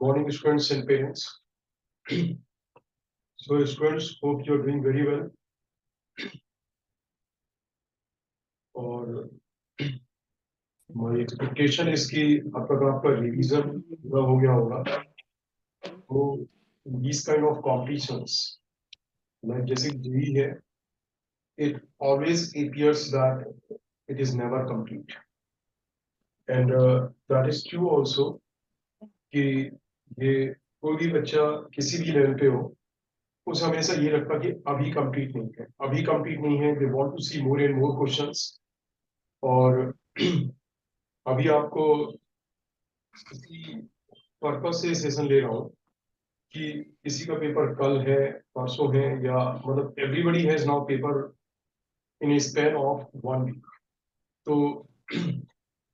Morning, students and parents. So, students, hope you are doing very well. और my expectation is कि अब तक आपका revision पूरा हो गया होगा. तो these kind of competitions, like जैसे GE है, it always appears that it is never complete, and that is true also कि ये कोई भी बच्चा किसी भी लेवल पे हो, उसे हमेशा ये लगता कि अभी कंप्लीट नहीं है, अभी कंप्लीट नहीं है. They want to see more and more questions. और अभी आपको किसी पर्पस से सेशन ले रहा हूँ कि किसी का पेपर कल है, परसों है, या मतलब everybody has now paper in a span of 1 week. तो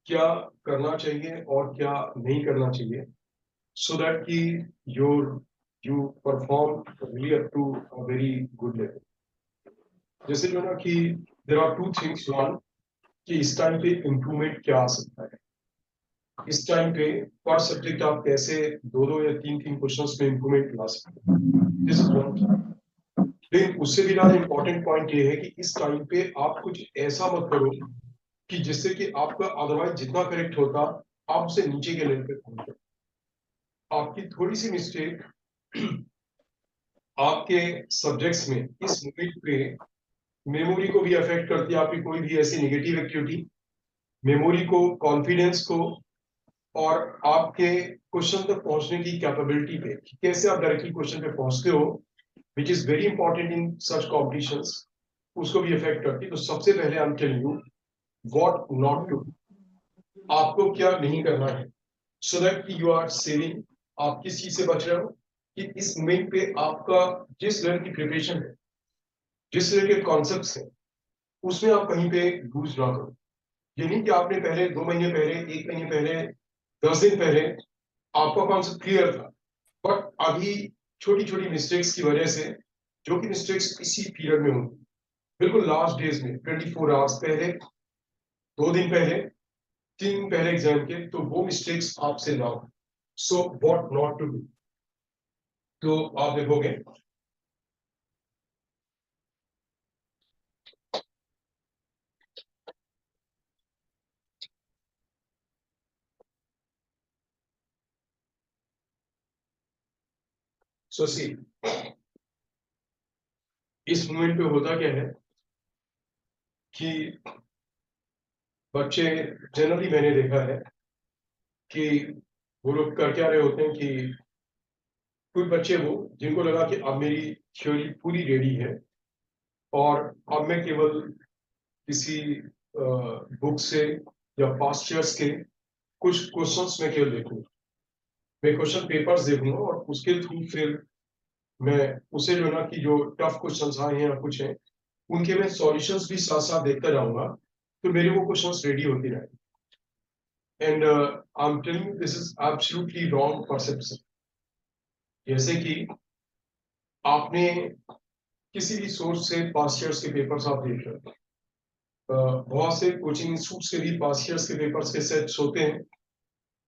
क्या करना चाहिए और क्या नहीं करना चाहिए, so that कि you perform really up to a very good level. जैसे जो ना कि there are two things. One, कि इस टाइम पे इम्प्रूवमेंट क्या आ सकता है. इस टाइम पे पर सब्जेक्ट आप कैसे दो या तीन क्वेश्चंस में इम्प्रूवमेंट ला सकते हैं. This is one. लेकिन उससे भी ज्यादा इंपॉर्टेंट पॉइंट ये है कि इस टाइम पे आप कुछ ऐसा मत करो कि जिससे कि आपका अदरवाइज जितना करेक्ट होता आप उससे नीचे के लेवल पे पहुंच जाए. आपकी थोड़ी सी मिस्टेक आपके सब्जेक्ट्स में इस मोमेंट पे मेमोरी को भी अफेक्ट करती है. आपकी कोई भी ऐसी नेगेटिव एक्टिविटी मेमोरी को, कॉन्फिडेंस को, और आपके क्वेश्चन तक पहुंचने की कैपेबिलिटी पे, कैसे आप डायरेक्टली क्वेश्चन पे पहुंचते हो, which is very important in such competitions, उसको भी इफेक्ट करती है. तो सबसे पहले I am telling you what not to, आपको क्या नहीं करना है, so that you are saving. आप किस चीज से बच रहे हो कि इस मोमेंट पे आपका जिस लेवल की प्रिपरेशन है, जिस लेवल के कॉन्सेप्ट्स हैं, उसमें आप कहीं पे लूज ना करो. ये नहीं कि आपने पहले 2 महीने पहले, 1 महीने पहले, 10 दिन पहले आपका कॉन्सेप्ट क्लियर था, बट अभी छोटी छोटी मिस्टेक्स की वजह से, जो कि मिस्टेक्स इसी पीरियड में होंगी, बिल्कुल लास्ट डेज में, 24 आवर्स पहले, 2 दिन पहले, 3 दिन पहले एग्जाम के, तो वो मिस्टेक्स आपसे ना हो. So what not to do. तो आप देखोगे सो सी, इस मोमेंट पे होता क्या है कि बच्चे जनरली मैंने देखा है कि वो लोग कर क्या रहे होते हैं कि कुछ बच्चे वो जिनको लगा कि अब मेरी थ्योरी पूरी रेडी है और अब मैं केवल किसी बुक से या पास्ट ईयर्स के कुछ क्वेश्चंस में केवल देखूंगा, मैं क्वेश्चन पेपर्स देखूंगा और उसके थ्रू फिर मैं उसे जो ना कि जो टफ क्वेश्चंस आए हैं या कुछ हैं, उनके मैं सॉल्यूशंस भी साथ साथ देखता जाऊंगा, तो मेरे वो क्वेश्चंस रेडी होती रहेंगे. And I am telling you this is absolutely wrong perception. जैसे कि आपने किसी भी सोर्स से पास्ट ईयर्स के पेपर्स आप देख रहे हो, बहुत से कोचिंग इंस्टीट्यूट्स के भी पास्ट ईयर्स के पेपर्स के सेट्स होते हैं,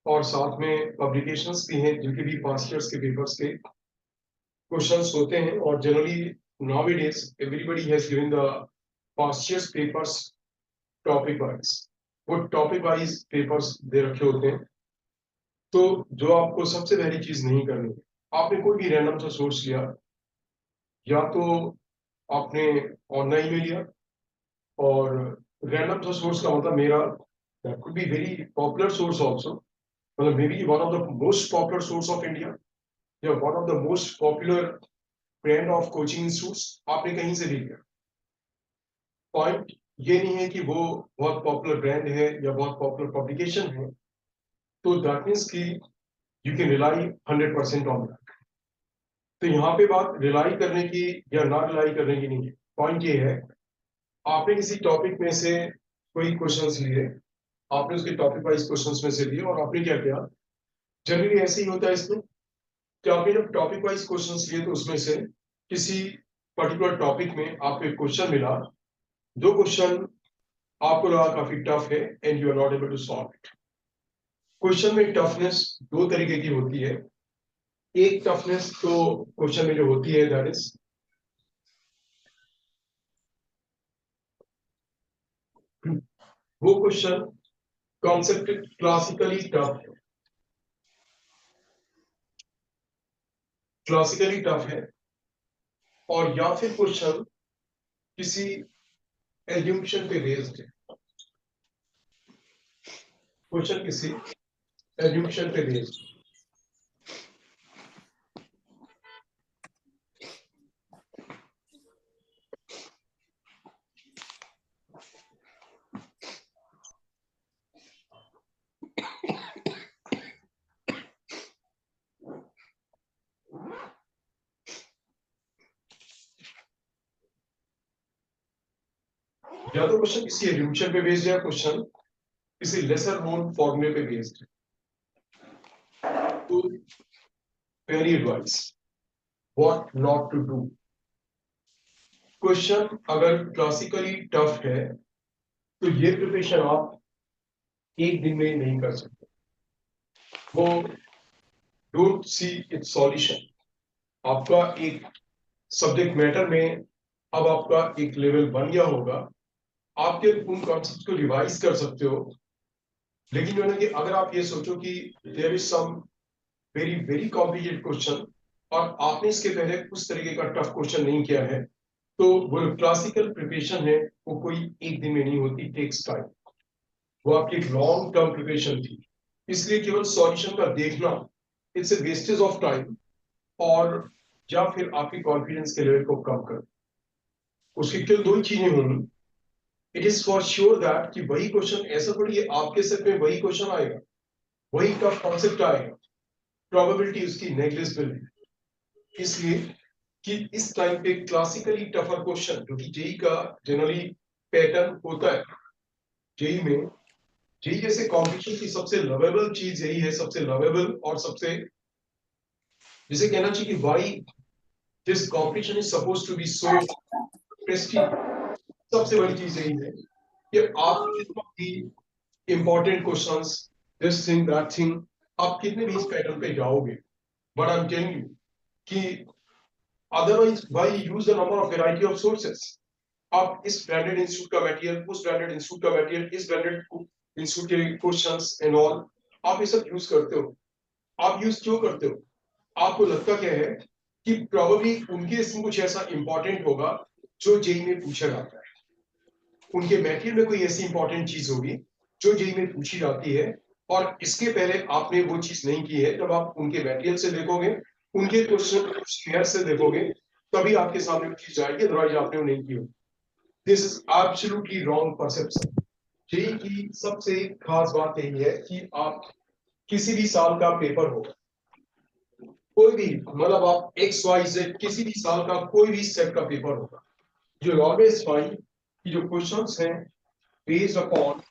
और साथ में पब्लिकेशंस भी हैं जिनके भी पास्ट ईयर्स के पेपर्स के क्वेश्चंस होते हैं. और generally nowadays everybody has given the past year's papers topic wise, वो टॉपिक वाइज पेपर्स दे रखे होते हैं. तो जो आपको सबसे पहली चीज नहीं करनी है, आपने कोई भी रैंडम सा सोर्स लिया, या तो आपने ऑनलाइन में लिया, और रैंडम सा सोर्स का मतलब मेरा that could be very popular source also, मतलब maybe one of the most popular source of India, या one of the most popular brand of coaching institutes, आपने कहीं से भी लिया. पॉइंट ये नहीं है कि वो बहुत पॉपुलर ब्रांड है या बहुत पॉपुलर पब्लिकेशन है, तो दैट मीन्स कि you can rely 100% on that. तो यहाँ पे बात रिलाई करने की या ना रिलाई करने की नहीं है. पॉइंट ये है, आपने किसी टॉपिक में से कोई क्वेश्चंस लिए, आपने उसके टॉपिक वाइज क्वेश्चंस में से लिए, और आपने क्या किया, जनरली ऐसे ही होता है इसमें कि आपने जब टॉपिक वाइज क्वेश्चंस लिए तो उसमें से किसी पर्टिकुलर टॉपिक में आपको एक क्वेश्चन मिला, जो क्वेश्चन आपको लगा काफी टफ है, and you are not able to solve it. Question में टफनेस दो तरीके की होती है. एक टफनेस तो क्वेश्चन में जो होती है दैट इज वो क्वेश्चन कॉन्सेप्ट क्लासिकली टफ है, क्लासिकली टफ है, और या फिर क्वेश्चन किसी एज्यूम्पशन पे बेस्ड है, क्वेश्चन किसी एज्यूम्पशन पे बेस्ड। या तो क्वेश्चन किसी एज्यूम्पशन पे बेस्ड है, क्वेश्चन किसी लेसर नोन फॉर्मूले पे बेस्ड है। तो पहली advice, what not to do. Question अगर क्लासिकली टफ है तो ये प्रिपरेशन आप एक दिन में नहीं कर सकते। वो डोंट सी इट्स सॉल्यूशन। आपका एक सब्जेक्ट मैटर में अब आपका एक लेवल बन गया होगा, आपके उन कॉन्सेप्ट को रिवाइज कर सकते हो। लेकिन जो है ना कि अगर आप ये सोचो कि there is some very very complicated question और आपने इसके पहले उस तरीके का टफ क्वेश्चन नहीं किया है, तो वो क्लासिकल प्रिपरेशन है वो कोई एक दिन में नहीं होती, टेक्स टाइम। वो आपकी एक लॉन्ग टर्म प्रिपरेशन थी, इसलिए केवल सॉल्यूशन का देखना it's a wastage of time, और या फिर आपकी कॉन्फिडेंस के लेवल को कम कर। उसकी केवल दो ही चीजें होंगी। It is for sure that कि वही क्वेश्चन ऐसा थोड़ी है आपके सेट में वही क्वेश्चन आएगा, वही टफ कॉन्सेप्ट आएगा, प्रोबेबिलिटी उसकी नेग्लिजिबल है। इसलिए कि इस टाइम पे क्लासिकली टफर क्वेश्चन जो कि जेई का जनरली पैटर्न होता है, जेई में जेई जैसे कॉम्पिटिशन की सबसे लवेबल चीज यही है, सबसे लवेबल और सबसे जिसे कहना चाहिए कि why this competition is suppose to be so prestige. सबसे बड़ी चीज यही है कि आप कितना भी important questions this thing that thing आप कितने भी इस पैटर्न पे जाओगे, but I am telling you कि otherwise why use the number of variety of sources. आप इस ब्रांडेड इंस्टीट्यूट का मटेरियल, उस ब्रांडेड इंस्टीट्यूट का मटेरियल, इस ब्रांडेड इंस्टीट्यूट के क्वेश्चंस एंड ऑल आप ये सब यूज करते हो। आप यूज क्यों करते हो? आपको लगता क्या है कि प्रोबेबली उनके इसमें कुछ ऐसा इंपॉर्टेंट होगा जो जेई में पूछा जाता है, उनके मटेरियल में कोई ऐसी इंपॉर्टेंट चीज होगी जो जेई में पूछी जाती है, और इसके पहले आपने वो चीज नहीं की है। जब आप उनके मटेरियल से देखोगे, उनके क्वेश्चन से देखोगे, तभी आपके सामने वो चीज आएगी, अदरवाइज आपने वो नहीं की हो। This is absolutely wrong perception. JEE की सबसे खास बात यही है कि आप किसी भी साल का पेपर हो, कोई भी मतलब आप एक्स वाई जेड किसी भी साल का कोई भी सेट का पेपर होगा, यू ऑलवेज फाइंड कि जो क्वेश्चंस हैं based upon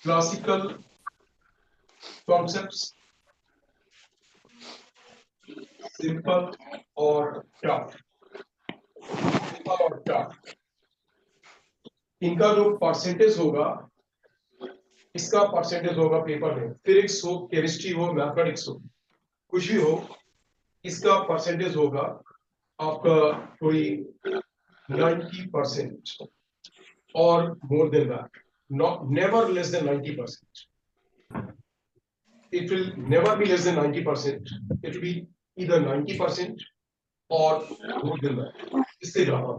classical concepts, simple और टफ, सिंपल और टफ, इनका जो परसेंटेज होगा, इसका परसेंटेज होगा पेपर में, फिजिक्स हो, केमिस्ट्री हो, मैथमेटिक्स हो, कुछ भी हो, इसका परसेंटेज होगा आपका कोई 90% और more than that, not never less than 90%. It will never be less than 90%. It will be either 90% or more than that, इससे ज्यादा।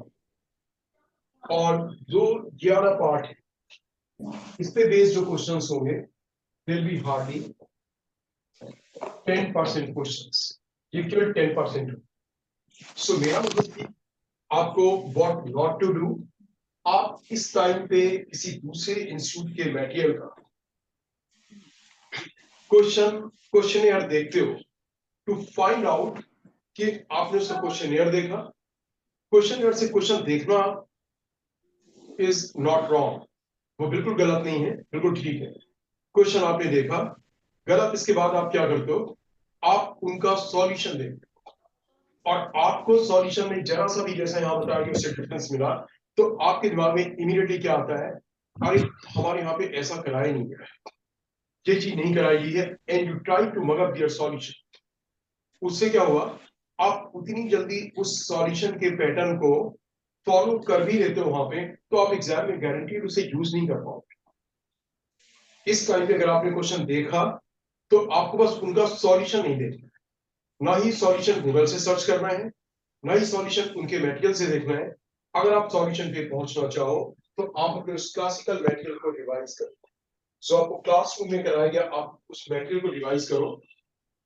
और जो 11 पार्ट है इस पे बेस्ड जो क्वेश्चंस होंगे विल बी हार्डली 10% क्वेश्चंस, ये केवल 10%। सो मेरा मतलब कि आपको व्हाट नॉट टू डू, आप इस टाइम पे किसी दूसरे इंस्टीट्यूट के मटेरियल का क्वेश्चन देखते हो टू फाइंड आउट कि आपने उसका क्वेश्चन देखा। क्वेश्चन से क्वेश्चन देखना इज नॉट रॉन्ग, वो बिल्कुल गलत नहीं है, बिल्कुल ठीक है। क्वेश्चन आपने देखा, गलत, इसके बाद आप क्या करते हो, आप उनका सॉल्यूशन देखते हो, और आपको सॉल्यूशन में जरा सा भी जैसा यहां बताया कि उससे डिफरेंस मिला, तो आपके दिमाग में इमीडिएटली क्या आता है, अरे हमारे यहाँ पे ऐसा कराया नहीं गया, ये चीज नहीं कराई गई है, and you try to mug up your solution. उससे क्या हुआ, आप उतनी जल्दी उस सॉल्यूशन के पैटर्न को फॉलो कर भी लेते हो वहां पे, तो आप एग्जाम में गारंटीड उसे यूज नहीं कर पाओगे। इस टाइम पे अगर आपने क्वेश्चन देखा तो आपको बस उनका सॉल्यूशन नहीं देखना, ना ही सॉल्यूशन गूगल से सर्च करना है, ना ही सॉल्यूशन उनके मटेरियल से देखना है। अगर आप सॉल्यूशन पे पहुंचना चाहो तो आप अपने उस क्लासिकल मटेरियल को रिवाइज करो, जो आपको क्लासरूम में कराया गया, आप उस मटेरियल को रिवाइज करो,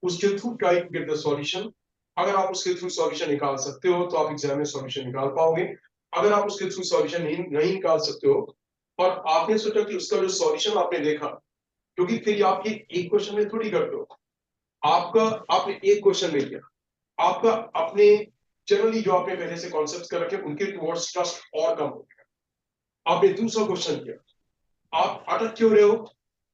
उसके through try to get the solution. अगर आप उसके थ्रू सॉल्यूशन निकाल सकते हो तो आप एग्जाम में सॉल्यूशन निकाल पाओगे। अगर आप उसके थ्रू सॉल्यूशन नहीं निकाल सकते हो और आपने सोचा कि उसका जो सॉल्यूशन आपने देखा, क्योंकि फिर आप ये एक क्वेश्चन में थोड़ी करते हो, आपका आपने एक क्वेश्चन में किया, आपका अपने जनरली जो आपने पहले से कॉन्सेप्ट कर रखे उनके टुवर्ड्स ट्रस्ट और कम हो गया। आपने दूसरा क्वेश्चन किया, आप अटक क्यों रहे हो,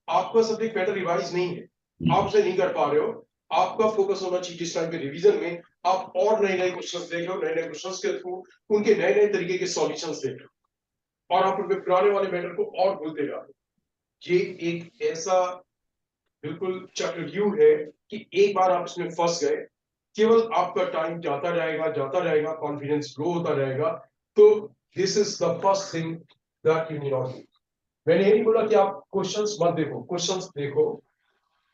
आपका सब्जेक्ट मैटर रिवाइज नहीं है, आप उसे नहीं कर पा रहे हो। आपका फोकस होना चाहिए जिस टाइम पे रिवीजन में आप और नए नए क्वेश्चंस देख रहे हो, नए नए क्वेश्चंस के थ्रू उनके नए नए तरीके के सॉल्यूशंस देख रहे हो, और आप उनके पुराने वाले मैटर को और भूलते जा रहे हो। ये एक ऐसा बिल्कुल चक्रव्यूह है कि एक बार आप इसमें फंस गए, केवल आपका टाइम जाता जाएगा, कॉन्फिडेंस ग्रो होता रहेगा। तो this is the first thing that you need not do. मैंने ये नहीं बोला कि आप क्वेश्चंस मत देखो, क्वेश्चंस देखो,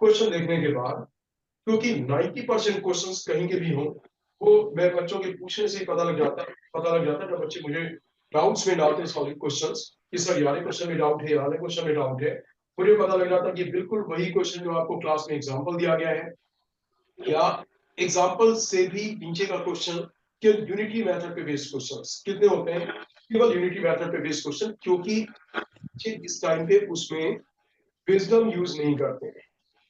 क्वेश्चन देखने के बाद, क्योंकि 90% क्वेश्चंस कहीं के भी हों, वो मैं बच्चों के पूछने से ही पता लग जाता है जब बच्चे मुझे डाउट्स में डालते हैं सॉलिड क्वेश्चंस कि सर ये वाले क्वेश्चन में डाउट है, ये वाले क्वेश्चन में डाउट है, मुझे पता लग जाता है कि बिल्कुल वही क्वेश्चन जो आपको क्लास में एग्जाम्पल दिया गया है, या एग्जाम्पल से भी नीचे का क्वेश्चन कि यूनिटी मेथड पे बेस्ड क्वेश्चंस कितने होते हैं, केवल यूनिटी मेथड पे बेस्ड क्वेश्चन, क्योंकि इस टाइम पे उसमें विजडम यूज नहीं करते हैं।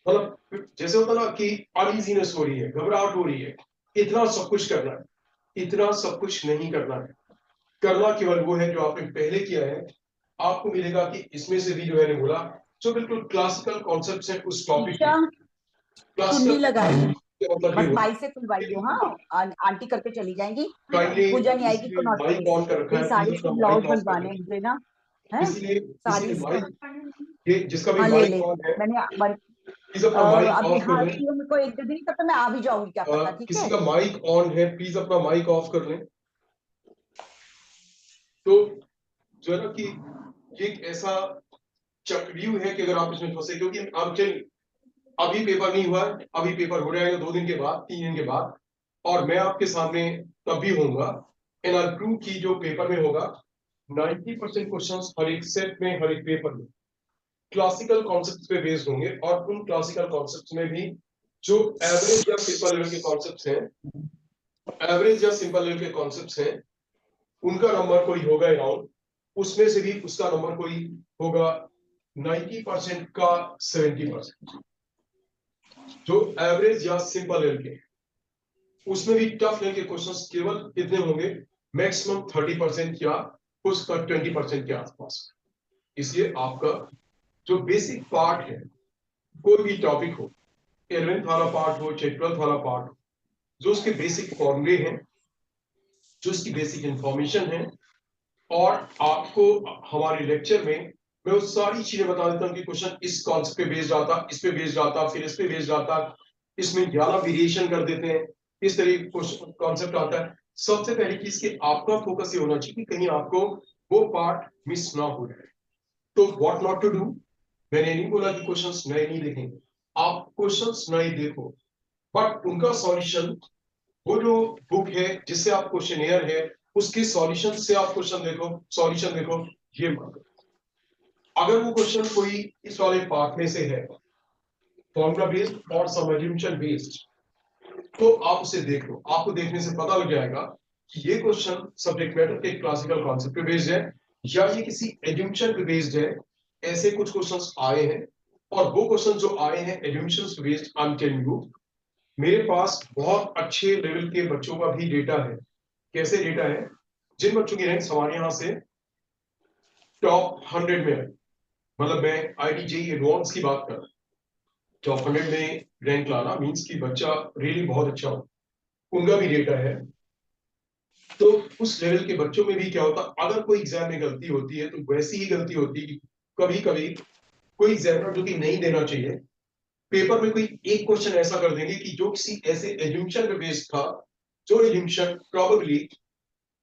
मतलब जैसे होता ना कि अनइजीनेस हो रही है, घबराहट हो रही है, इतना सब कुछ करना है, इतना सब कुछ नहीं करना है, करना केवल वो है जो आपने पहले किया है। आपको मिलेगा कि इसमें से भी जो मैंने बोला, जो बिल्कुल क्लासिकल कॉन्सेप्ट्स हैं उस टॉपिक ईशा, के, चुन्नी क्लासिकल लगाई, मतलब ये बस होता बाई से खुलवाइयो। हाँ, आंटी करके चली जाएंगी, है, काइंडली पूजा नहीं आएगी तो इसलिए नॉट माइक ऑन प्लीज। कर रखा मेरी है, साड़ी प्लीज के अपना ब्लाउज माइक ऑफ कर बनवाने लें। मुझे ना, है इसीलिए साड़ी इसीलिए इसका। माइक, ये जिसका भी हाँ ले ले, माइक ऑन है मैंने प्लीज अपना माइक अभी ऑफ कर हाँ लें। मेरे को एक दो दिन तक तो मैं आ भी जाऊंगी, क्या पता, ठीक किसी है। का माइक ऑन है प्लीज अपना माइक ऑफ कर लें। तो जो है ना कि ये एक ऐसा चक्रव्यूह है कि अगर आप इसमें फंसे, क्योंकि आप चलिए अभी पेपर नहीं हुआ है, अभी पेपर हो जाएगा 2 दिन के बाद, 3 दिन के बाद, और मैं आपके सामने तब भी होऊंगा, एंड आई प्रूव की जो पेपर में होगा 90% क्वेश्चंस हर एक सेट में, हर एक पेपर में क्लासिकल कॉन्सेप्ट्स पे बेस्ड होंगे, और उन क्लासिकल कॉन्सेप्ट्स में भी जो एवरेज या सिंपल लेवल के कॉन्सेप्ट्स हैं, एवरेज या सिंपल लेवल के कॉन्सेप्ट्स हैं, उनका नंबर कोई होगा अराउंड, उसमें से भी उसका नंबर कोई होगा 90% का 70%। जो एवरेज या सिंपल लेवल के, उसमें भी टफ लेवल के क्वेश्चंस केवल कितने होंगे, मैक्सिमम 30% या उसका 20% के आसपास। इसलिए आपका जो बेसिक पार्ट है, कोई भी टॉपिक हो, 11th वाला पार्ट हो चाहे 12th वाला पार्ट हो, जो उसके बेसिक फॉर्मूले हैं, जो उसकी बेसिक इंफॉर्मेशन है, और आपको हमारे लेक्चर में मैं वो सारी चीजें बता देता हूँ कि क्वेश्चन इस कॉन्सेप्ट पे बेस्ड आता, इस पे बेस्ड आता, फिर इस पे बेस्ड आता, इसमें 11 वेरिएशन कर देते हैं, इस तरह कॉन्सेप्ट आता है। सबसे पहली चीज कि आपका फोकस ये होना चाहिए कि कहीं आपको वो पार्ट मिस ना हो जाए। तो व्हाट नॉट टू डू, मैंने नहीं बोला कि क्वेश्चंस नए नहीं देखेंगे, आप क्वेश्चंस नए देखो, बट उनका सॉल्यूशन, वो जो बुक है जिससे आप क्वेश्चनियर है उसके सॉल्यूशन से आप क्वेश्चन देखो, सॉल्यूशन देखो, ये मत करो। अगर वो क्वेश्चन कोई इस वाले पार्ट में से है, फॉर्मूला बेस्ड और सम बेस्ड, तो आप उसे देख लो, आपको देखने से पता लग जाएगा कि ये क्वेश्चन सब्जेक्ट मैटर के क्लासिकल कॉन्सेप्ट पे बेस्ड है या ये किसी एज्यूम्पशन पे बेस्ड है। ऐसे कुछ क्वेश्चंस आए हैं, और वो क्वेश्चन जो आए हैं एज्यूम्पशंस पे based, I am telling you, मेरे पास बहुत अच्छे लेवल के बच्चों का भी डेटा है। कैसे डेटा है, जिन बच्चों की रैंक हमारे यहाँ से टॉप 100 में है, मतलब मैं आईटीजेई एडवांस की बात कर रहा हूँ, टॉप 100 में रैंक लाना मींस कि बच्चा रियली बहुत अच्छा हो, उनका भी डेटा है। तो उस लेवल के बच्चों में भी क्या होता, अगर कोई एग्जाम में गलती होती है तो वैसी ही गलती होती है। कभी कभी कोई एग्जामिनर जो कि नहीं देना चाहिए, पेपर में कोई एक क्वेश्चन ऐसा कर देंगे कि जो किसी ऐसे एज्यूमशन पे बेस्ड था, जो एज्यूमशन प्रोबेबली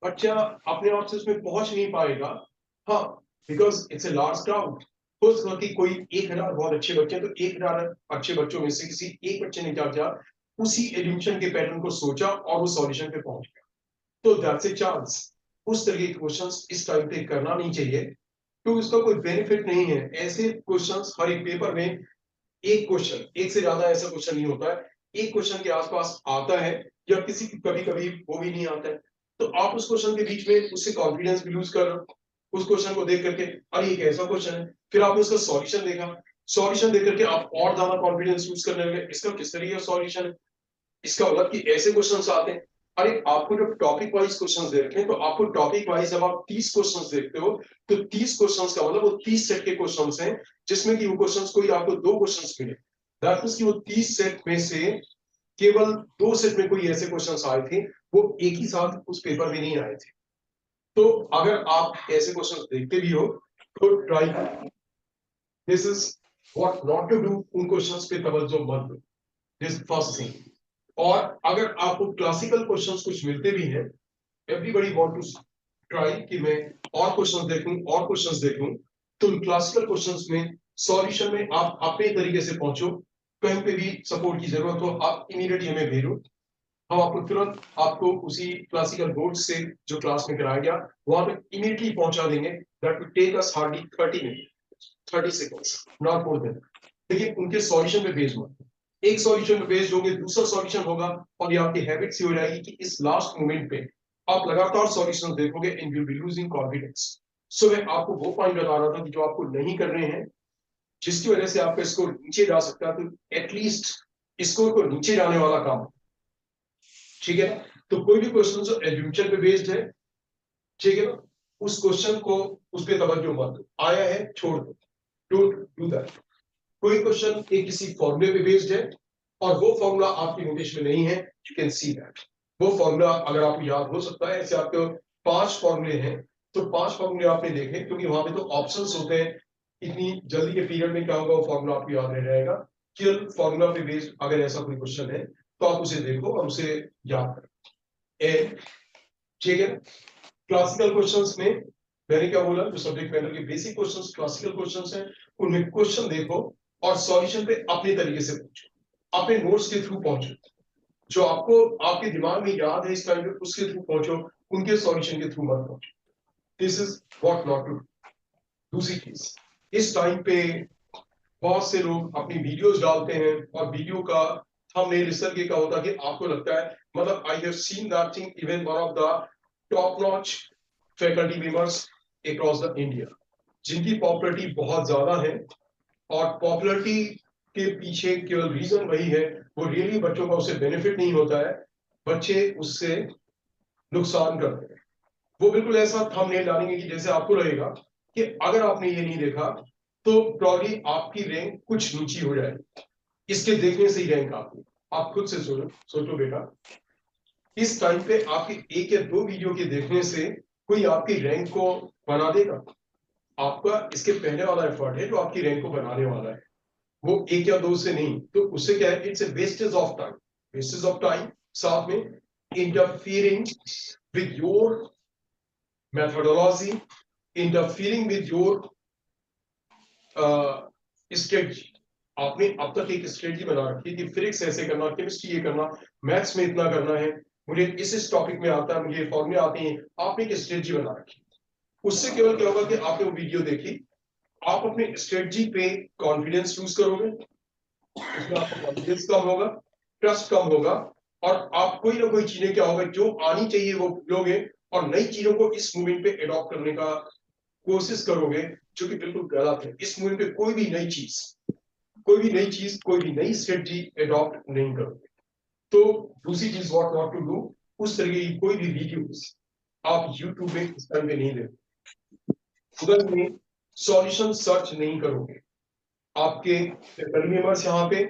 बच्चा अपने आप से उसमें पहुंच नहीं पाएगा। हाँ, because it's a large crowd. हो सकता कि कोई 1,000 बहुत अच्छे बच्चे हैं, तो 1,000 अच्छे बच्चों में से किसी एक बच्चे ने क्या किया, उसी एज्यूमशन के पैटर्न को सोचा और वो सॉल्यूशन पे पहुंच गया। तो दैट्स ए चांस। उस तरह के क्वेश्चंस इस टाइम पे करना नहीं चाहिए, तो इसका कोई बेनिफिट नहीं है। ऐसे क्वेश्चंस हर एक पेपर में, एक क्वेश्चन, एक से ज्यादा ऐसा क्वेश्चन नहीं होता है, एक क्वेश्चन के आसपास आता है, या किसी कभी कभी वो भी नहीं आता है। तो आप उस क्वेश्चन के बीच में उससे कॉन्फिडेंस भी लूज कर रहे हो। उस क्वेश्चन को देख करके अरे ये कैसा क्वेश्चन है, फिर आपने उसका सॉल्यूशन देखा, सॉल्यूशन देख करके आप और ज्यादा कॉन्फिडेंस लूज करने लगे, इसका किस तरीके का सॉल्यूशन है। इसका मतलब कि ऐसे क्वेश्चंस आते हैं। अरे आपको जब टॉपिक वाइज क्वेश्चंस दे रखे हैं, तो आपको टॉपिक वाइज जब आप 30 क्वेश्चंस देखते हो, तो 30 क्वेश्चंस का मतलब वो 30 सेट के क्वेश्चंस हैं, जिसमें कि वो क्वेश्चंस कोई आपको 2 क्वेश्चंस मिले। दैट मींस कि वो 30 सेट में से केवल 2 सेट में कोई ऐसे क्वेश्चंस आए थे, वो एक ही साथ उस पेपर में नहीं आए थे। तो अगर आप ऐसे क्वेश्चंस देखते भी हो, तो try, this is what not to do, उन क्वेश्चंस पे तवज्जो मत दो, दिस फर्स्ट थिंग। और अगर आपको क्लासिकल क्वेश्चंस कुछ मिलते भी हैं, एवरीबॉडी वांट टू ट्राई कि मैं और क्वेश्चंस देखूं और क्वेश्चंस देखूं, तो उन क्लासिकल क्वेश्चंस में सॉल्यूशन में आप अपने तरीके से पहुंचो। कहीं पे भी सपोर्ट की जरूरत हो, आप इमीडिएटली हमें भेजो, हम आपको तुरंत आपको उसी क्लासिकल बोर्ड से जो क्लास में कराया गया वहां पे इमीडिएटली पहुंचा देंगे। That will take us hardly 30 minute, 30 seconds, not more than. लेकिन उनके सॉल्यूशन पे बेस्ड मत, एक सॉल्यूशन पे बेस्ड होंगे, दूसरा सॉल्यूशन होगा, और ये आपकी हैबिट सी हो जाएगी कि इस लास्ट मोमेंट पे आप लगातार सॉल्यूशन देखोगे and you will be losing confidence. So मैं आपको वो पॉइंट बता रहा था कि जो आपको नहीं करने हैं, जिसकी वजह से आपका स्कोर नीचे जा सकता है, तो एटलीस्ट स्कोर को नीचे जाने वाला काम, ठीक है। तो कोई भी क्वेश्चन जो एज्यूमशन पे बेस्ड है, ठीक है ना, उस क्वेश्चन को उस पे तवज्जो मत दो, आया है छोड़ दो, डोंट डू दैट। कोई क्वेश्चन एक किसी फॉर्मूले पे बेस्ड है और वो फॉर्मूला आपकी नोटिस में नहीं है, यू कैन सी दैट। वो फॉर्मूला अगर आपको याद हो सकता है, ऐसे आपके 5 फॉर्मूले हैं, तो 5 फॉर्मूले आपने देखे, क्योंकि वहां पे तो ऑप्शंस होते हैं, इतनी जल्दी के पीरियड में क्या होगा, वो फॉर्मूला आपको याद रह जाएगा। केवल फॉर्मूला पे बेस्ड अगर ऐसा कोई क्वेश्चन है, तो आप उसे देखो और उसे याद करो, ठीक है। क्लासिकल क्वेश्चंस में मैंने क्या बोला, जो सब्जेक्ट मैटर के बेसिक क्वेश्चंस क्लासिकल क्वेश्चंस हैं, उनमें क्वेश्चन देखो और सॉल्यूशन पे अपने तरीके से पहुंचो, अपने नोट्स के थ्रू पहुंचो, जो आपको आपके दिमाग में याद है इस टाइम पे उसके थ्रू पहुंचो, उनके सॉल्यूशन के थ्रू मत पहुंचो। This is what not to. दूसरी चीज, इस टाइम पे बहुत से लोग अपनी वीडियोस डालते हैं और वीडियो का थंबनेल इस तरीके का होता है कि आपको लगता है, मतलब I have seen that thing even one of the top notch faculty members across the India, जिनकी पॉपुलैरिटी बहुत ज्यादा है, और पॉपुलैरिटी के पीछे केवल रीजन वही है, वो रियली बच्चों का उससे बेनिफिट नहीं होता है, बच्चे उससे नुकसान करते हैं। वो बिल्कुल ऐसा थंबनेल डालेंगे कि जैसे आपको लगेगा कि अगर आपने ये नहीं देखा तो प्रॉब्ली आपकी रैंक कुछ नीची हो जाएगी, इसके देखने से ही रैंक आपकी। आप खुद से सोचो सोचो बेटा, इस टाइम पे आपके 1 या 2 वीडियो के देखने से कोई आपकी रैंक को बना देगा? आपका इसके पहले वाला एफर्ट है जो आपकी रैंक को बनाने वाला है, वो 1 या 2 से नहीं। तो उससे क्या है, it's a wastage of time, wastage of time, साथ में interfering with your methodology, interfering with your strategy। आपने अब तक एक स्ट्रेटजी बना रखी है कि फिजिक्स ऐसे करना, केमिस्ट्री ये करना, मैथ्स में इतना करना है, मुझे इस टॉपिक में आता है, मुझे फॉर्मूले आते हैं, आपने एक स्ट्रेटजी बना रखी। उससे केवल क्या होगा कि आपने वो वीडियो देखी, आप अपने स्ट्रेटजी पे कॉन्फिडेंस लूज करोगे, उसमें आपका कॉन्फिडेंस कम होगा, ट्रस्ट कम होगा, और आप कोई ना कोई चीजें क्या होगा जो आनी चाहिए वो भूलोगे, और नई चीजों को इस मूवमेंट पे अडॉप्ट करने का कोशिश करोगे, जो कि बिल्कुल गलत है। इस मूवमेंट पे कोई भी नई चीज, कोई भी नई स्ट्रेटजी अडॉप्ट नहीं करोगे। तो दूसरी चीज व्हाट नॉट टू डू, उस तरह की कोई भी वीडियोस आप यूट्यूब में इस टाइम पे नहीं देखोगे, गूगल में सॉल्यूशन सर्च नहीं करोगे। आपके फैकल्टी मेंबर्स यहाँ पे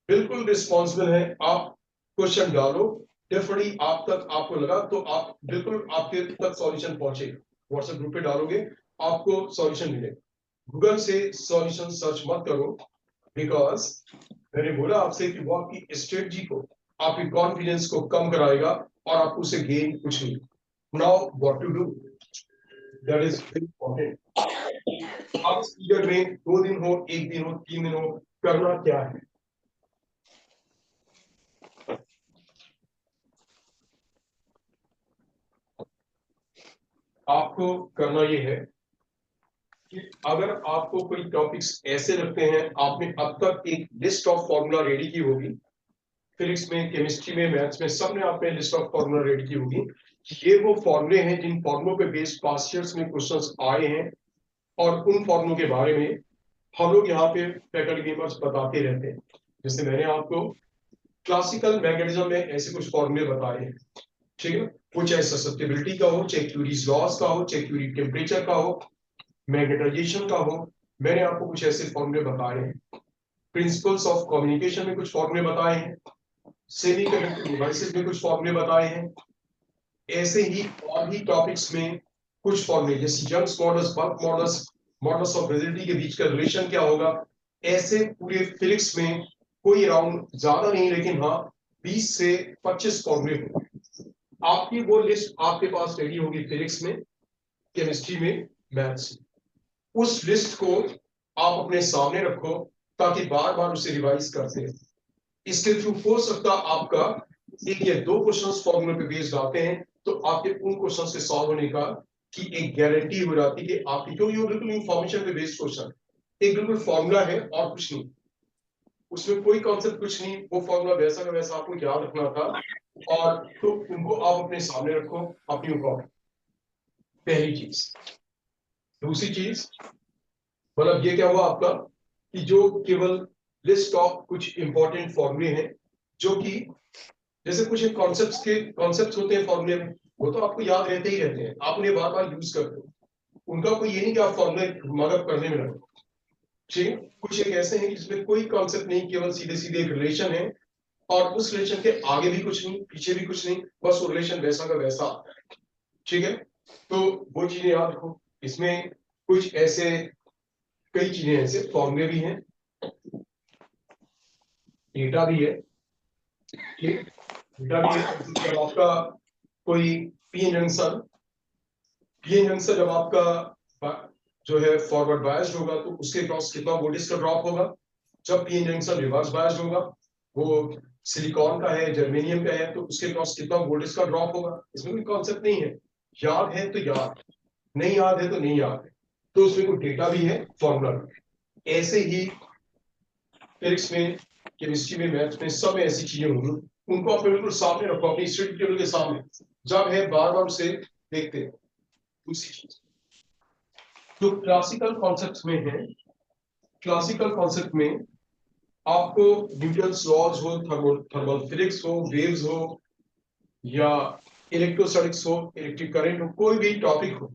बिल्कुल रिस्पॉन्सिबल है, आप क्वेश्चन डालो, डेफिनेटली आप तक आपको लगा तो आप बिल्कुल आपके तक सॉल्यूशन पहुंचेगा। व्हाट्सएप ग्रुप पे डालोगे आपको सॉल्यूशन मिलेगा। गूगल से सॉल्यूशन सर्च मत करो, बिकॉज मैंने बोला आपसे कि वो आपकी स्ट्रेटजी को, आपकी कॉन्फिडेंस को कम कराएगा और आपको उसे गेन कुछ नहीं। Now what to do, that is very important. अब इस पीरियड में 2 दिन हो, 1 दिन हो, 3 दिन हो, करना क्या है? आपको करना ये है कि अगर आपको कोई टॉपिक्स ऐसे लगते हैं, आपने अब तक एक लिस्ट ऑफ फॉर्मूला रेडी की होगी, फिजिक्स में, केमिस्ट्री में, मैथ्स में, सब में आपने लिस्ट ऑफ फॉर्मूला रेडी की होगी। ये वो फॉर्मूले हैं जिन फॉर्मूलों पे बेस्ड पास्ट ईयर्स में क्वेश्चंस आए हैं, और उन फॉर्मूलों के बारे में हम लोग यहाँ पे फैकल्टी मेंबर्स बताते रहते हैं। जैसे मैंने आपको क्लासिकल मैग्नेटिज्म में ऐसे कुछ फॉर्मूले बताए हैं, ठीक है? वो चाहे ससेप्टिबिलिटी का हो, चाहे क्यूरीज लॉस का हो, चाहे क्यूरी टेम्परेचर का हो, मैग्नेटाइजेशन का हो, मैंने आपको कुछ ऐसे फॉर्मूले बताए हैं। प्रिंसिपल्स ऑफ कम्युनिकेशन में कुछ फॉर्मूले बताए हैं, सेमीकंडक्टर डिवाइसेस में कुछ फॉर्मूले बताए हैं। ऐसे ही और भी टॉपिक्स में कुछ फॉर्मूले, जैसे Young's models, bulk models, models of rigidity के बीच का रिलेशन क्या होगा, ऐसे पूरे फिजिक्स में कोई अराउंड ज्यादा नहीं, लेकिन हाँ 20 से 25 फॉर्मूले होंगे। आपकी वो लिस्ट आपके पास रेडी होगी फिजिक्स में, केमिस्ट्री में, मैथ्स में। उस लिस्ट को आप अपने सामने रखो ताकि बार बार उसे रिवाइज करते हैं। इसके थ्रू हो सकता आपका 1 या 2 क्वेश्चंस फॉर्मूले पे बेस्ड आते हैं, तो आपके उन क्वेश्चंस के सॉल्व होने का की एक गारंटी हो जाती है कि आपकी, क्योंकि वो बिल्कुल इंफॉर्मेशन पे बेस्ड क्वेश्चन, एक बिल्कुल फॉर्मूला है और कुछ नहीं, उसमें कोई कॉन्सेप्ट कुछ नहीं, वो फॉर्मूला वैसा का वैसा आपको याद रखना था, और तो उनको आप अपने सामने रखो अपनी कॉपी। पहली चीज। दूसरी चीज, मतलब ये क्या हुआ आपका कि जो केवल लिस्ट ऑफ कुछ इंपॉर्टेंट फॉर्मूले हैं, जो कि जैसे कुछ कॉन्सेप्ट्स होते हैं फॉर्मूले में, वो तो आपको याद रहते ही रहते हैं, आप उन्हें बार बार यूज करते हो, उनका कोई ये नहीं कि आप फॉर्मूले मदद करने में लगे। ठीक है? कुछ एक ऐसे हैं जिसमें कोई कॉन्सेप्ट नहीं, केवल सीधे सीधे एक रिलेशन है, और उस रिलेशन के आगे भी कुछ नहीं, पीछे भी कुछ नहीं, बस वो रिलेशन वैसा का वैसा आता है। ठीक है? तो वो चीजें याद रखो। इसमें कुछ ऐसे, कई चीजें ऐसे फॉर्मूले भी हैं, डेटा भी है, ठीक, डेटा भी है। जब आपका कोई पीएन जंक्शन, जब आपका जो है फॉरवर्ड बायस्ड होगा, तो उसके क्रॉस कितना वोल्टेज का ड्रॉप होगा। जब पीएन जंक्शन रिवर्स बायस्ड होगा, वो सिलिकॉन का है, जर्मेनियम का है, तो उसके क्रॉस कितना वोल्टेज का ड्रॉप होगा। इसमें कोई कॉन्सेप्ट नहीं है, याद है तो याद, नहीं याद है तो नहीं याद है, तो उसमें कोई डेटा भी है, फॉर्मूला भी है। ऐसे ही फिजिक्स में, केमिस्ट्री में, मैथ्स में, सब में ऐसी चीजें होंगी, उनको अपने बिल्कुल सामने रखो, अपनी स्टडी टेबल के सामने, जब है बार बार उसे देखते हैं। दूसरी चीज जो क्लासिकल कॉन्सेप्ट में है, क्लासिकल कॉन्सेप्ट में आपको न्यूटन्स लॉज हो, थर्मल फिजिक्स हो, वेव्स हो, या इलेक्ट्रोस्टैटिक्स हो, इलेक्ट्रिक करंट हो, कोई भी टॉपिक हो,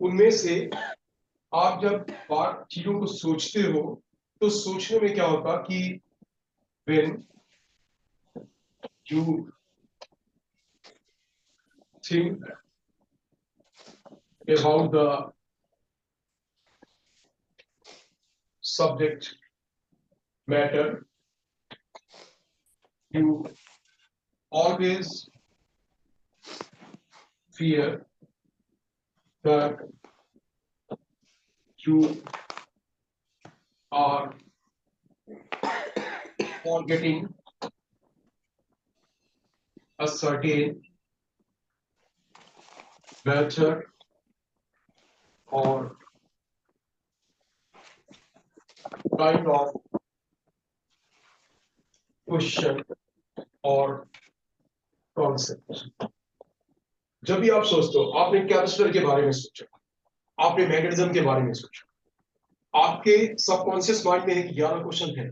उनमें से आप जब बात चीजों को सोचते हो, तो सोचने में क्या होता कि when you think about the subject matter, you always fear that you are forgetting a certain method or kind of question or concept। जब भी आप सोचते हो, आपने कैपेसिटर के बारे में सोचा, आपने मैग्नेटिज्म के बारे में सोचा, आपके सबकॉन्शियस माइंड में एक 11 क्वेश्चन है,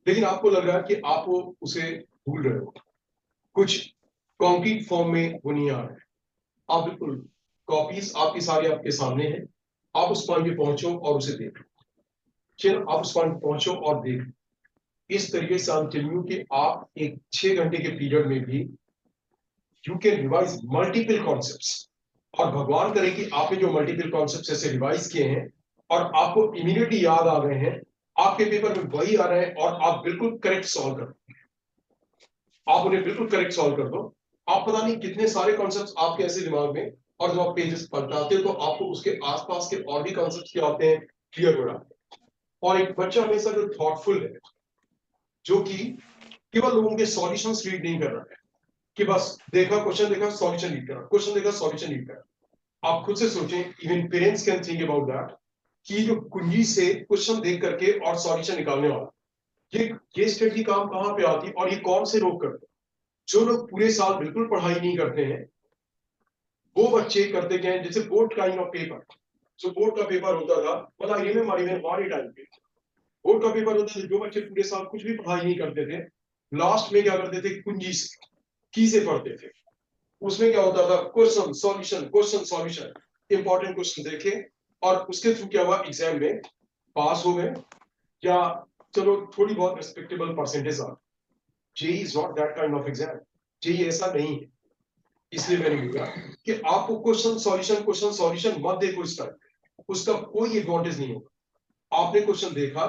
लेकिन आपको लग रहा है कि आप वो उसे भूल रहे हो, कुछ कॉन्क्रीट फॉर्म में वो नहीं आ रहा है। आप बिल्कुल, कॉपीज आपकी सारी आपके सामने है, आप उस पॉइंट पे पहुंचो और उसे देखो। चलो आप उस पॉइंट पे पहुंचो और देखो। इस तरीके से हम टेल यू कि आप एक 6 घंटे के पीरियड में भी you can revise multiple concepts, और भगवान करे कि आपने जो मल्टीपल कॉन्सेप्ट्स ऐसे रिवाइज किए हैं और आपको इमीडिएटली याद आ गए हैं, आपके पेपर में वही आ रहे हैं और आप बिल्कुल करेक्ट सॉल्व कर, आप उन्हें बिल्कुल करेक्ट सॉल्व कर दो। आप पता नहीं कितने सारे कॉन्सेप्ट्स आपके ऐसे दिमाग में, और जब आप पेजेस पलटाते हो तो आपको उसके आसपास के और भी कॉन्सेप्ट्स क्या होते हैं, क्लियर हो जाते हैं। और एक बच्चा हमेशा जो थॉटफुल है, जो कि केवल लोगों के सॉल्यूशंस रीड नहीं कर रहा है कि बस देखा क्वेश्चन, देखा सॉल्यूशन रीड करा, क्वेश्चन देखा सॉल्यूशन रीड करा। आप खुद से सोचें, even parents can think about that, कि जो कुंजी से क्वेश्चन देख करके और सॉल्यूशन निकालने वाला, ये स्ट्रेटजी काम कहां पे आती है और ये कौन से लोग करते हैं? जो लोग पूरे साल बिल्कुल पढ़ाई नहीं करते हैं, वो बच्चे करते क्या है, जैसे बोर्ड काइंड ऑफ पेपर, जो बोर्ड का पेपर होता था, मतलब आई रिमेंबर इवन हमारे टाइम पे बोर्ड का पेपर होता था, जो बच्चे पूरे साल कुछ भी पढ़ाई नहीं करते थे, लास्ट में क्या करते थे, कुंजी से, की से पढ़ते थे। उसमें क्या होता था, question solution, question solution, important question देखे और उसके थ्रू क्या हुआ, एग्जाम में पास हो गए, या चलो थोड़ी बहुत रिस्पेक्टेबल परसेंटेज आ। JEE is not that kind of exam, JEE ऐसा नहीं है। इसलिए मैंने बोला कि आपको क्वेश्चन सॉल्यूशन मत देखो इस टाइम, उसका कोई एडवांटेज नहीं होगा। आपने क्वेश्चन देखा,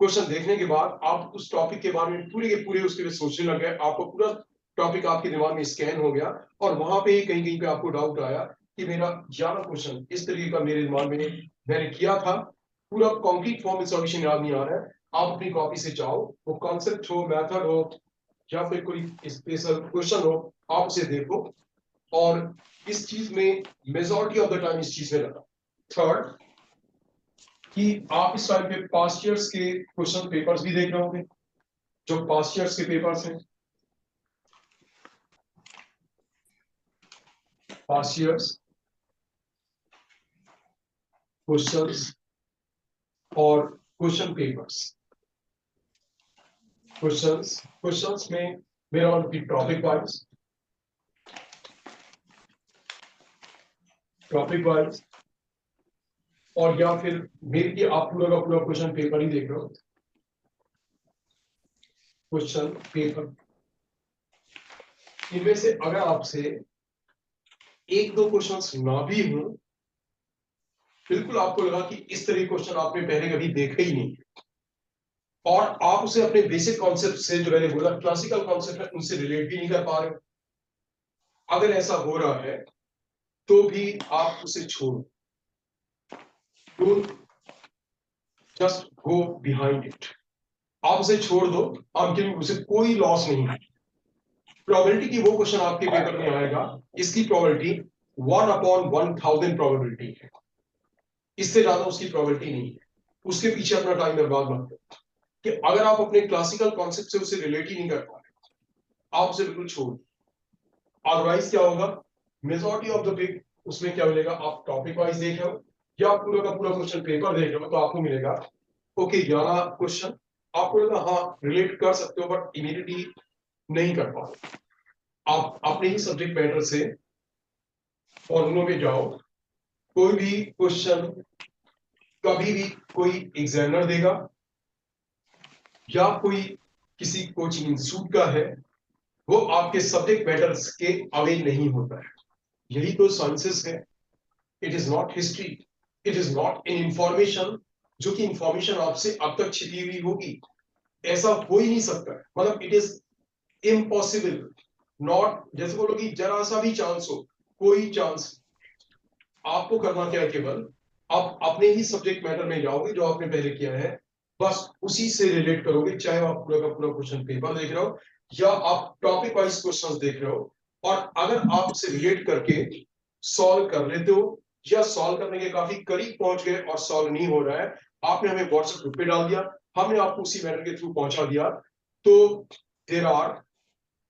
क्वेश्चन देखने के बाद आप उस टॉपिक के बारे में पूरे के पूरे उसके लिए सोचने लग गए, आपको पूरा टॉपिक आपके दिमाग में स्कैन हो गया, और वहां पे ही कहीं कहीं पे आपको डाउट आया कि मेरा 11 क्वेश्चन इस तरीके का मेरे दिमाग में मैंने किया था, पूरा कॉन्क्रीट फॉर्म में सॉल्यूशन याद नहीं आ रहा है। आप अपनी कॉपी से जाओ, वो कॉन्सेप्ट हो, मेथड हो, या फिर कोई स्पेशल क्वेश्चन हो, आप उसे देखो। और इस चीज में मेजॉरिटी ऑफ द टाइम इस चीज में लगा। थर्ड, कि आप इस टाइम पे पास्ट ईयर्स के क्वेश्चन पेपर्स भी देख रहे होंगे, जो पास्ट ईयर्स के पेपर्स हैं, पास्ट ईयर्स क्वेश्चंस और क्वेश्चन पेपर्स। क्वेश्चंस में मेरा उनकी टॉपिक वाइज, और या फिर मेरे की आप पूरा का पूरा क्वेश्चन पेपर ही देख रहे हो, क्वेश्चन पेपर। इनमें से अगर आपसे एक दो क्वेश्चंस ना भी हो, बिल्कुल आपको लगा कि इस तरह क्वेश्चन आपने पहले कभी देखा ही नहीं, और आप उसे अपने बेसिक कॉन्सेप्ट से, जो मैंने बोला क्लासिकल कॉन्सेप्ट है, उनसे रिलेट भी नहीं कर पा रहे, अगर ऐसा हो रहा है तो भी आप उसे छोड़ो, don't just go behind it, आप उसे छोड़ दो। आपके उसे कोई लॉस नहीं है। प्रोबेबिलिटी की वो क्वेश्चन आपके पेपर में आएगा, इसकी प्रोबेबिलिटी 1/1000 प्रोबेबिलिटी है, इससे ज्यादा उसकी प्रोबेबिलिटी नहीं है। उसके पीछे अपना टाइम बर्बाद मत करो, कि अगर आप अपने क्लासिकल कॉन्सेप्ट से उसे रिलेट ही नहीं कर पा रहे, आप उसे बिल्कुल छोड़ दो। अदरवाइज क्या होगा, मेजॉरिटी ऑफ द बिग, उसमें क्या मिलेगा, आप टॉपिक वाइज देख रहे हो या आप पूरा का पूरा क्वेश्चन पेपर देख रहे हो, तो आपको मिलेगा ओके 11 क्वेश्चन, आपको लगा हाँ रिलेट कर सकते हो, बट इमीडिएटली नहीं कर पाओ। आप अपने ही सब्जेक्ट मैटर से फॉर्मूलों में जाओ, कोई भी क्वेश्चन कभी भी कोई एग्जामिनर देगा या कोई किसी कोचिंग इंस्टीट्यूट का है, वो आपके सब्जेक्ट मैटर्स के अवे नहीं होता है। यही तो साइंसेस है। It is not history, it is not in information, जो कि इंफॉर्मेशन आपसे अब तक छिपी हुई होगी, ऐसा हो ही नहीं सकता है, मतलब इट इज इम्पॉसिबल, नॉट, जैसे बोलो कि जरा सा भी चांस हो, कोई चांस। आपको करना क्या है, केवल आप अपने ही सब्जेक्ट मैटर में जाओगे, जो आपने पहले किया है, बस उसी से रिलेट करोगे, चाहे आप पूरा का पूरा क्वेश्चन पेपर देख रहे हो या आप टॉपिक वाइज क्वेश्चंस देख रहे हो। और अगर आप उसे रिलेट करके सॉल्व कर लेते हो, या सॉल्व करने के काफी करीब पहुंच गए और सॉल्व नहीं हो रहा है, आपने हमें व्हाट्सएप ग्रुप पे डाल दिया, हमने आपको उसी मैटर के थ्रू पहुंचा दिया, तो देयर आर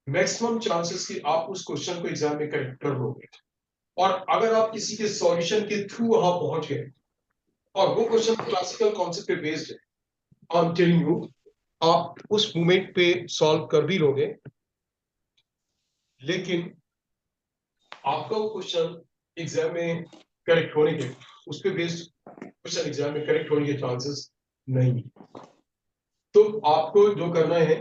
मैक्सिमम चांसेस कि आप उस क्वेश्चन को एग्जाम में करेक्ट कर लोगे। और अगर आप किसी के सॉल्यूशन के थ्रू वहां पहुंच गए और वो क्वेश्चन क्लासिकल कॉन्सेप्ट पे बेस्ड है, आई एम टेलिंग यू, आप उस मोमेंट पे सॉल्व कर भी लोगे, लेकिन आपका वो क्वेश्चन एग्जाम में करेक्ट होने के, उस पे बेस्ड क्वेश्चन एग्जाम में करेक्ट होने के चांसेस नहीं। तो आपको जो करना है,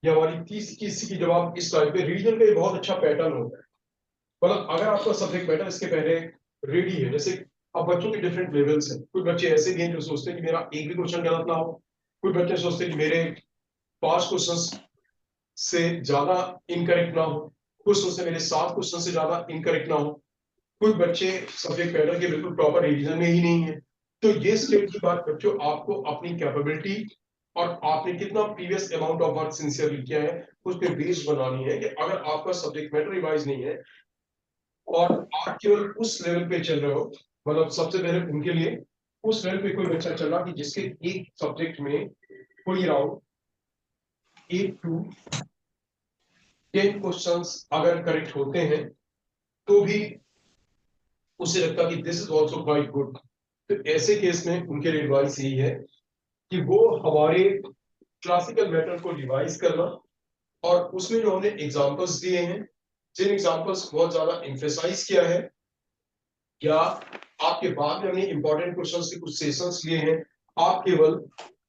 ये हमारी 30 की जब आप इस टाइप पे रीजन पे बहुत अच्छा पैटर्न होता है, मतलब अगर आपका सब्जेक्ट मैटर इसके पहले रेडी है, जैसे अब बच्चों के डिफरेंट लेवल्स हैं, कुछ बच्चे ऐसे भी हैं जो सोचते हैं कि मेरा एक भी क्वेश्चन गलत ना हो, कुछ बच्चे सोचते हैं कि मेरे 5 क्वेश्चंस से ज्यादा इनकरेक्ट ना हो, कुछ सोचते हैं मेरे 7 क्वेश्चन से ज्यादा इनकरेक्ट ना हो, कुछ बच्चे सब्जेक्ट मैटर के बिल्कुल प्रॉपर रिवीजन में ही नहीं है। तो ये स्टेट की बात बच्चों आपको अपनी कैपेबिलिटी और आपने कितना previous amount of work sincerely किया है उस पर बेस बनानी है, कि अगर आपका सब्जेक्ट मैटर रिवाइज नहीं है और आप केवल उस लेवल पे चल रहे हो, मतलब सबसे पहले उनके लिए उस लेवल पे कोई बच्चा चल रहा कि जिसके एक सब्जेक्ट में कोई अराउंड 8 to 10 क्वेश्चंस अगर करेक्ट होते हैं तो भी उसे लगता कि this is also quite good. तो ऐसे केस में उनके लिए एडवाइस यही है कि वो हमारे क्लासिकल मैटर को रिवाइज करना, और उसमें जो हमने एग्जांपल्स दिए हैं, जिन एग्जांपल्स बहुत ज्यादा एम्फेसाइज किया है, या आपके बाद में हमने इंपॉर्टेंट क्वेश्चंस के कुछ सेशंस लिए हैं, आप केवल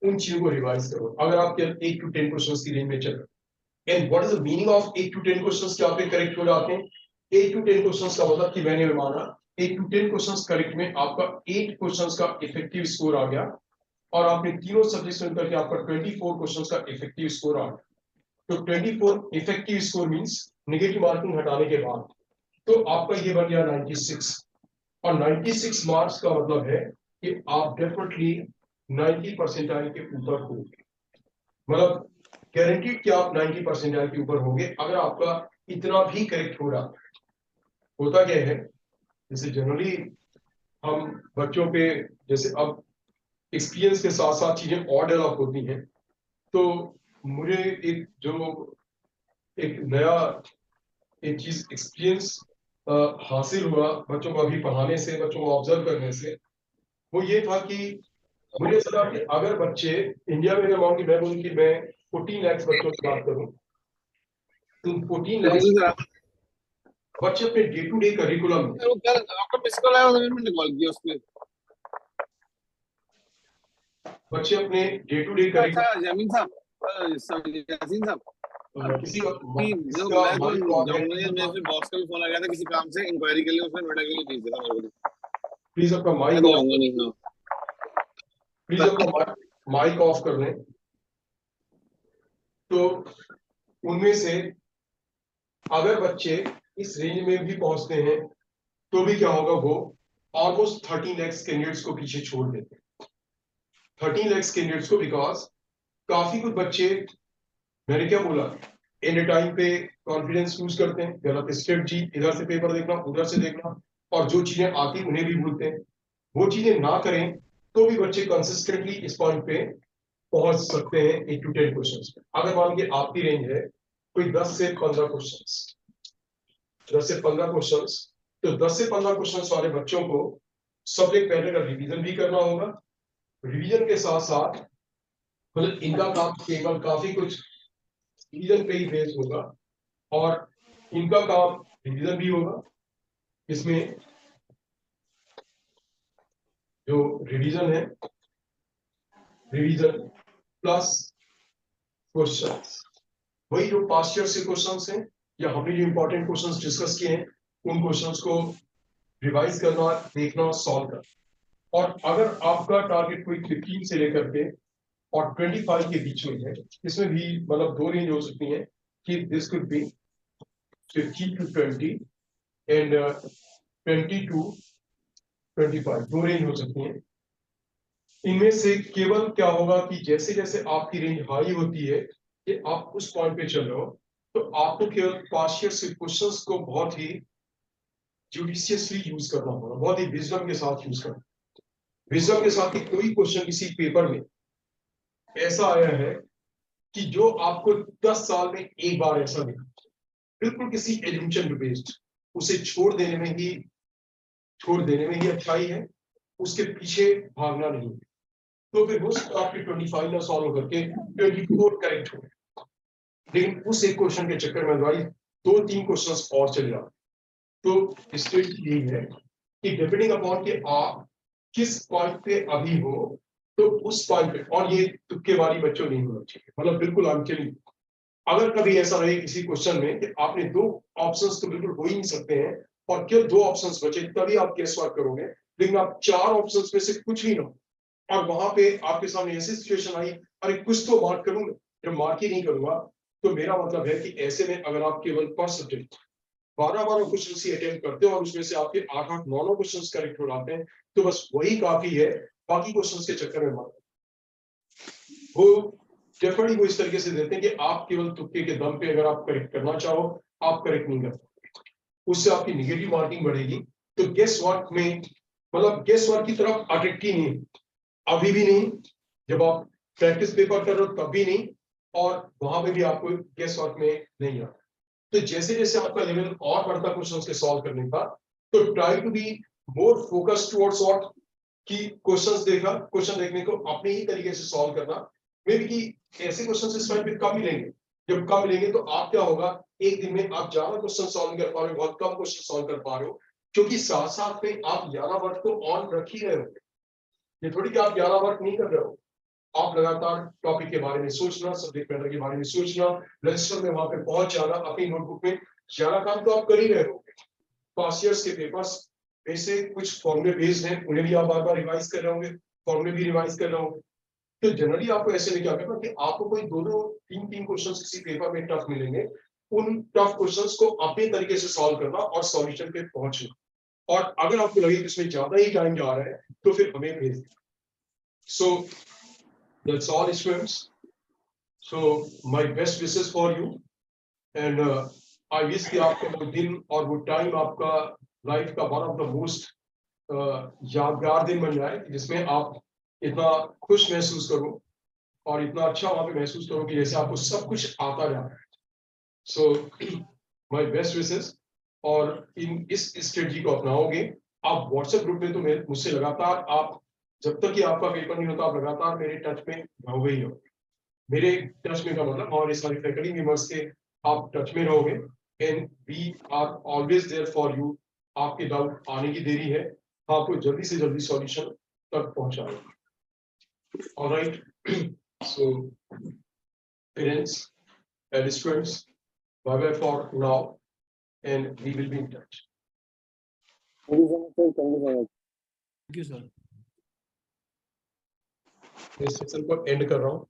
उन चीजों को रिवाइज करो। अगर आप केवल 8 to 10 क्वेश्चंस की रेंज में चल रहे, and what is the meaning of 8 to 10 questions, क्या आपके करेक्ट हो जाते हैं? 8 to 10 क्वेश्चंस का मतलब कि मैंने माना 8 to 10 क्वेश्चंस करेक्ट में आपका 8 क्वेश्चंस का इफेक्टिव स्कोर आ गया, और आपने तीनों सब्जेक्ट्स में करके आपका 24 क्वेश्चंस का इफेक्टिव स्कोर आ गया। तो 24 effective score means negative marking हटाने के बाद, तो आपका ये बन गया 96। और 96 मार्क्स का मतलब है कि आप डेफिनेटली 90 परसेंटाइल के ऊपर होंगे, मतलब गारंटीड कि आप 90 परसेंटाइल के ऊपर होंगे अगर आपका इतना भी करेक्ट हो रहा। होता क्या है, जैसे जनरली हम बच्चों पे, जैसे अब एक्सपीरियंस के साथ साथ चीजें और डेवलप होती हैं, तो मुझे एक नया एक चीज एक्सपीरियंस हासिल हुआ बच्चों को अभी पढ़ाने से, बच्चों को ऑब्जर्व करने से। वो ये था कि मुझे लगा कि अगर बच्चे इंडिया में, मैं बोलूँ कि मैं 14 लाख बच्चों की बात करूं, तो 14 लाख बच्चे अपने डे टू डे करिकुलम में, वो कल आपका मिस कॉल आया, मैंने कॉल किया उस पे। बच्चे अपने डे टू डे अच्छा करिकुलम, जमीन साहब, यासीन साहब, किसी कि जो इसका मैं तो मालिक कौन है, जाऊंगा, मेरे बॉस का भी फोन आ गया था किसी काम से, इंक्वायरी के लिए, उसमें नोएडा के लिए भेज दिया था मेरे को। प्लीज अपना मैं माइक तो ऑफ, जाऊंगा नहीं। हाँ प्लीज अपना माइक ऑफ कर लें। तो उनमें से अगर बच्चे इस रेंज में भी पहुंचते हैं तो भी क्या होगा, वो ऑलमोस्ट 13 लाख कैंडिडेट्स को पीछे छोड़ देते हैं, 13 लाख कैंडिडेट्स को, बिकॉज काफी कुछ बच्चे, मैंने क्या बोला, एनी टाइम पे कॉन्फिडेंस लूज करते हैं, गलत स्ट्रेटजी, इधर से पेपर देखना उधर से देखना, और जो चीजें आती उन्हें भी भूलते हैं। वो चीजें ना करें तो भी बच्चे कंसिस्टेंटली इस पॉइंट पे पहुंच सकते हैं 8 to 10 क्वेश्चंस पे। अगर मान लीजिए आपकी रेंज है कोई 10 से 15 क्वेश्चंस, 10 से 15 क्वेश्चंस, तो 10 से 15 क्वेश्चंस वाले बच्चों को सब्जेक्ट मैटर का रिवीजन भी करना होगा। रिवीजन के साथ साथ मतलब इनका काम केवल काफी कुछ रिवीजन पे ही बेस्ड होगा, और इनका काम रिवीजन भी होगा। इसमें जो रिवीजन है, रिवीजन प्लस क्वेश्चंस, वही जो पास्ट ईयर से क्वेश्चंस हैं या हमने जो इंपॉर्टेंट क्वेश्चंस डिस्कस किए हैं उन क्वेश्चंस को रिवाइज करना, देखना, सॉल्व करना। और अगर आपका टारगेट कोई 15 से लेकर के और 25 के बीच में है, इसमें भी मतलब दो रेंज हो सकती है कि this could be 15 to 20 and 20 to 25, दो रेंज हो सकती है। इनमें से केवल क्या होगा कि जैसे जैसे आपकी रेंज हाई होती है कि आप उस पॉइंट पे चल रहे हो, तो आपको केवल पार्शियल से क्वेश्चंस को बहुत ही जुडिशियसली यूज करना होगा, बहुत ही विजडम के साथ यूज करना। विजडम के साथ कि कोई क्वेश्चन किसी पेपर में ऐसा आया है कि जो आपको 10 साल में एक बार ऐसा मिला, बिल्कुल किसी एजम्पशन बेस्ड, उसे छोड़ देने में ही अच्छाई है, उसके पीछे भागना नहीं है। तो फिर हो सकता है आपके 25 ना सॉल्व करके 24 करेक्ट हो, लेकिन उस एक क्वेश्चन के चक्कर में भाई 2-3 क्वेश्चंस और चल जाए। तो स्टेट यही है कि डिपेंडिंग अपॉन कि आप किस पॉइंट पे अभी हो, तो उस पॉइंट पे, और ये तुक्के वाली बच्चों नहीं होना चाहिए, मतलब बिल्कुल आई एम टेलिंग, अगर कभी ऐसा रहे किसी क्वेश्चन में कि आपने 2 ऑप्शंस तो बिल्कुल हो ही नहीं सकते हैं और केवल 2 ऑप्शंस बचे, तभी आप गेस वर्क करोगे। लेकिन आप 4 ऑप्शंस में से कुछ भी ना हो और वहां पे आपके सामने ऐसी सिचुएशन आई, अरे कुछ तो मार्क करूंगा, जब मार्क ही नहीं करूंगा, तो मेरा मतलब है कि ऐसे में अगर आप केवल पर सब्जेक्ट 12 क्वेश्चन ही अटेम्प्ट करते हो और उसमें से आपके 8 9 क्वेश्चन करेक्ट हो जाते हैं, तो बस वही काफी है, बाकी क्वेश्चन के चक्कर में मत। वो डेफिनेटली वो इस तरीके से देते हैं कि आप केवल तुक्के के दम पे अगर आप करेक्ट करना चाहो, आप करेक्ट नहीं कर सकते, उससे आपकी नेगेटिव मार्किंग बढ़ेगी। तो गेस वर्क में मतलब गेस वर्क की तरफ अट्रैक्ट ही नहीं, अभी भी नहीं, जब आप प्रैक्टिस पेपर कर रहे हो तब भी नहीं, और वहां पे भी आपको गेस वर्क में नहीं आता। तो जैसे जैसे आपका लेवल और बढ़ता क्वेश्चन के सॉल्व करने का, तो try to be more focus towards what कि क्वेश्चंस देखा, क्वेश्चन देखने को अपने ही तरीके से सॉल्व करना। मे बी कि ऐसे क्वेश्चन इस टाइम पे कम मिलेंगे, जब कम मिलेंगे तो आप क्या होगा, एक दिन में आप ज्यादा क्वेश्चन सॉल्व नहीं कर पा रहे हो, बहुत कम क्वेश्चन सॉल्व कर पा रहे हो, क्योंकि साथ साथ में आप 11 वर्क तो ऑन रख ही रहे हो। ये थोड़ी कि आप 11 वर्क नहीं कर रहे हो, आप लगातार टॉपिक के बारे में सोचना, सब्जेक्ट मैटर के बारे में सोचना, रजिस्टर में वहां पे पहुंच जाना, अपनी नोटबुक में ज्यादा काम तो आप कर ही रहे हो। पास्ट ईयर्स के पेपर्स में से कुछ फॉर्मूले बेस्ड हैं, उन्हें भी आप बार बार रिवाइज कर रहे होंगे, फॉर्मूले भी रिवाइज कर रहे होंगे। तो जनरली आपको ऐसे में क्या करना कि आपको कोई 2-3 क्वेश्चंस किसी पेपर में टफ मिलेंगे, उन टफ क्वेश्चंस को अपने तरीके से सॉल्व करना और सॉल्यूशन पे पहुंचना। और अगर आपको लगे कि इसमें ज्यादा ही टाइम जा रहा है तो फिर हमें भेज दें। So that's all students, so my best wishes for you, and I wish कि आपका वो दिन और वो टाइम आपका लाइफ का वन ऑफ द मोस्ट यादगार दिन बन जाए, जिसमें आप इतना खुश महसूस करो और इतना अच्छा वहां पे महसूस करो कि जैसे आपको सब कुछ आता जा रहा है। सो माय बेस्ट विशेस, और इन इस स्ट्रेटजी को अपनाओगे। आप व्हाट्सएप ग्रुप में तो मुझसे लगातार, आप जब तक कि आपका पेपर नहीं होता, आप लगातार मेरे टच में रहोगे ही रहोगे। मेरे टच में का मतलब हमारे सारे फैकल्टी मेंबर्स के आप टच में रहोगे, and we are always there for you. आपके डाउट आने की देरी है, आपको जल्दी से जल्दी सॉल्यूशन तक पहुंचाएंगे। Alright, so parents and students, bye bye for now, and we will be in touch. Thank you so much, sir. Thank you so much. Thank you, sir. इस सेशन को एंड कर रहा हूँ।